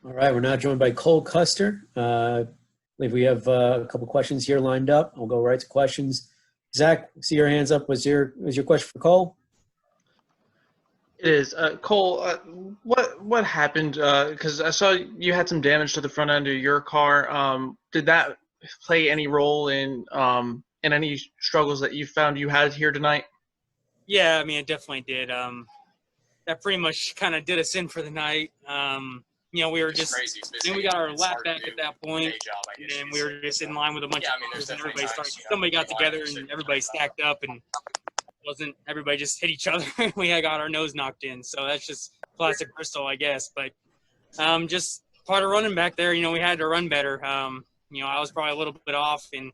All right, we're now joined by Cole Custer. I believe we have a couple questions here lined up. We'll go right to questions. Zach, see your hands up. Was your question for Cole? It is. Cole, what happened? Because I saw you had some damage to the front end of your car. Did that play any role in any struggles that you found you had here tonight? Yeah, I mean, it definitely did. That pretty much kind of did us in for the night. We were just we got our lap back at that point, and we were just in line with a bunch of cars, and somebody got together, and everybody stacked up, and everybody just hit each other. We had got our nose knocked in, so that's just classic Bristol, I guess. But just part of running back there, we had to run better. I was probably a little bit off, and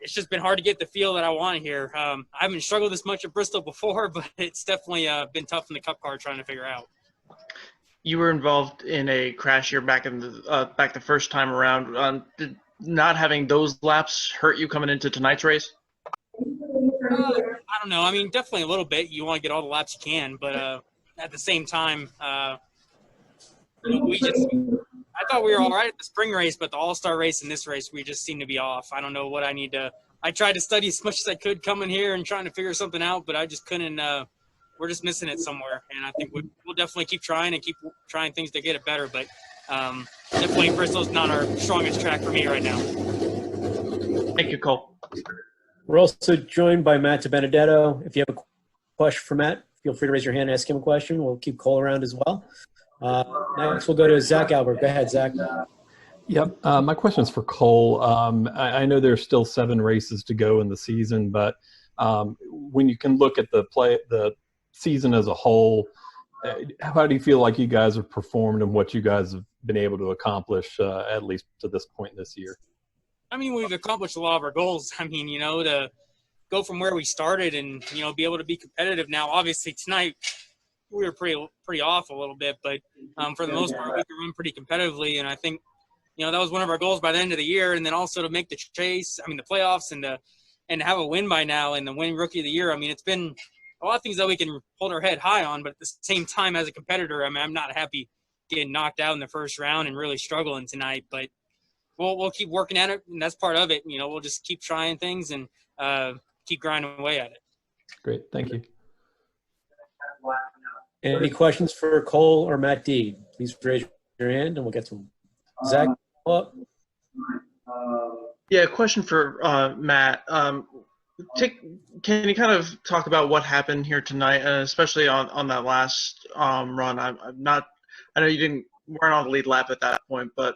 it's just been hard to get the feel that I want here. I haven't struggled this much at Bristol before, but it's definitely been tough in the Cup car trying to figure out. You were involved in a crash here back the first time around. Did not having those laps hurt you coming into tonight's race? I don't know. I mean, definitely a little bit. You want to get all the laps you can, but at the same time, I thought we were all right at the spring race, but the all-star race and this race, we just seem to be off. I don't know what I need to – I tried to study as much as I could coming here and trying to figure something out, but I just couldn't we're just missing it somewhere. And I think we'll definitely keep trying and keep trying things to get it better. But definitely Bristol's not our strongest track for me right now. Thank you, Cole. We're also joined by Matt DiBenedetto. If you have a question for Matt, feel free to raise your hand and ask him a question. We'll keep Cole around as well. Next, we'll go to Zach Albert. Go ahead, Zach. Yep. My question is for Cole. I know there's still 7 races to go in the season, but when you can look at the season as a whole, how do you feel like you guys have performed and what you guys have been able to accomplish at least to this point this year? I mean, we've accomplished a lot of our goals. I mean, to go from where we started and, be able to be competitive now. Obviously, tonight we were pretty off a little bit, but for the most part, we can run pretty competitively. And I think, that was one of our goals by the end of the year. And then also to make the chase, the playoffs and have a win by now and the win Rookie of the Year. I mean, it's been a lot of things that we can hold our head high on, but at the same time, as a competitor, I'm not happy getting knocked out in the first round and really struggling tonight. But we'll keep working at it, and that's part of it. We'll just keep trying things and keep grinding away at it. Great, thank you. Any questions for Cole or Matt D? Please raise your hand, and we'll get to them. Zach, up. Yeah, question for Matt. Can you kind of talk about what happened here tonight, especially on that last run? I know you weren't on the lead lap at that point, but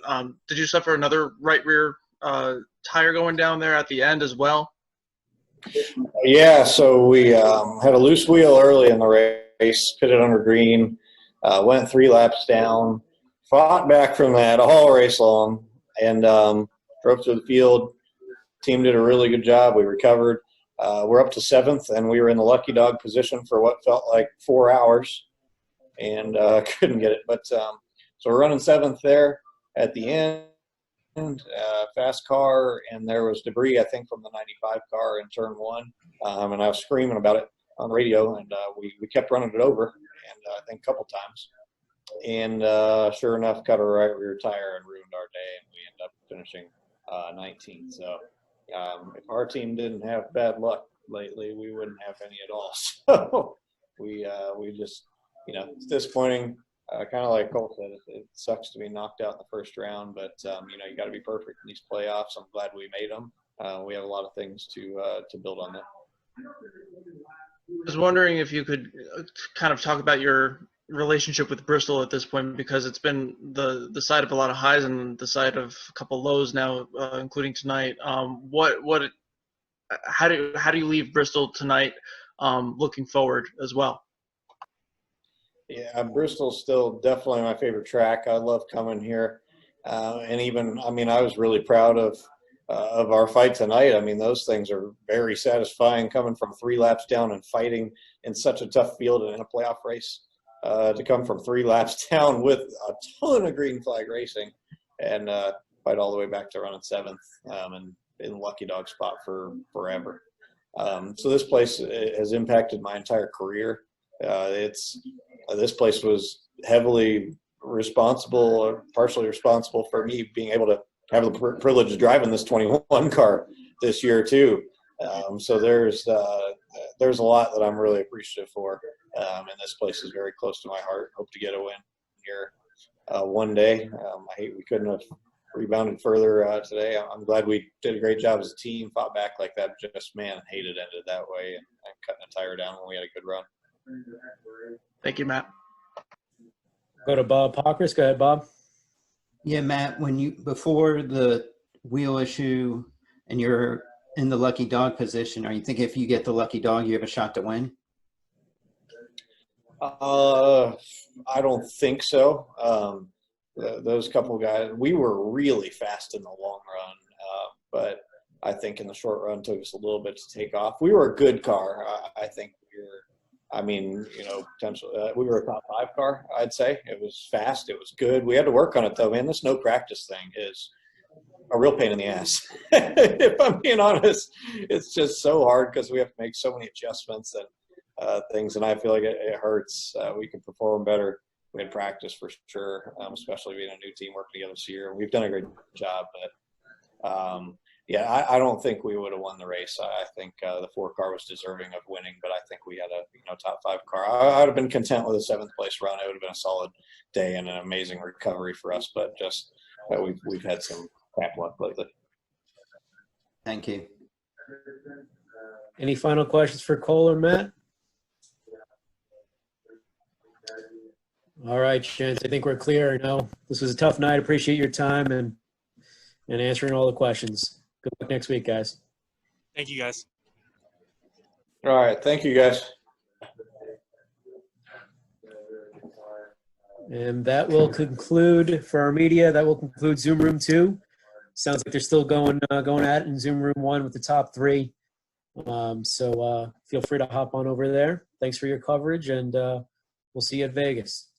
did you suffer another right rear tire going down there at the end as well? Yeah, so we had a loose wheel early in the race, pitted under green, went 3 laps down, fought back from that all race long, and drove through the field. Team did a really good job. We recovered. We're up to 7th, and we were in the lucky dog position for what felt like 4 hours, and couldn't get it. But so we're running 7th there at the end, fast car, and there was debris, I think, from the 95 car in turn 1, and I was screaming about it on the radio, and we kept running it over, and I think a couple times. And sure enough, cut a right rear tire and ruined our day, and we ended up finishing 19th. So if our team didn't have bad luck lately, we wouldn't have any at all. So we just, it's disappointing. Kind of like Cole said, it sucks to be knocked out in the first round, but you got to be perfect in these playoffs. I'm glad we made them. We have a lot of things to build on that. I was wondering if you could kind of talk about your relationship with Bristol at this point, because it's been the side of a lot of highs and the side of a couple lows now, including tonight. How do you leave Bristol tonight, looking forward as well? Yeah, Bristol's still definitely my favorite track. I love coming here, and even I was really proud of our fight tonight. Those things are very satisfying, coming from 3 laps down and fighting in such a tough field and in a playoff race. To come from 3 laps down with a ton of green flag racing and fight all the way back to running 7th and in the lucky dog spot for forever. So this place has impacted my entire career. This place was heavily responsible, or partially responsible for me being able to have the privilege of driving this 21 car this year too. So there's a lot that I'm really appreciative for, and this place is very close to my heart. Hope to get a win here one day. I hate we couldn't have rebounded further today. I'm glad we did a great job as a team, fought back like that. Just, man, hate it ended that way, and cutting a tire down when we had a good run. Thank you, Matt. Go to Bob Pockris. Go ahead, Bob. Yeah, Matt, before the wheel issue and you're in the lucky dog position, are you thinking if you get the lucky dog, you have a shot to win? I don't think so. Those couple guys, we were really fast in the long run, but I think in the short run took us a little bit to take off. We were a good car. I think potentially we were a top 5 car, I'd say. It was fast. It was good. We had to work on it, though, man. This no practice thing is a real pain in the ass. If I'm being honest, it's just so hard because we have to make so many adjustments and things, and I feel like it hurts. We can perform better. We had practice for sure, especially being a new team working together this year. We've done a great job, but yeah, I don't think we would have won the race. I think the 4 car was deserving of winning, but I think we had a top 5 car. I would have been content with a 7th place run. It would have been a solid day and an amazing recovery for us, but just we've had some crap luck lately. Thank you. Any final questions for Cole or Matt? All right, gents, I think we're clear. This was a tough night. Appreciate your time and answering all the questions. Good luck next week, guys. Thank you, guys. All right. Thank you, guys. And that will conclude for our media. That will conclude Zoom Room 2. Sounds like they're still going at it in Zoom Room 1 with the top 3. So feel free to hop on over there. Thanks for your coverage, and we'll see you at Vegas.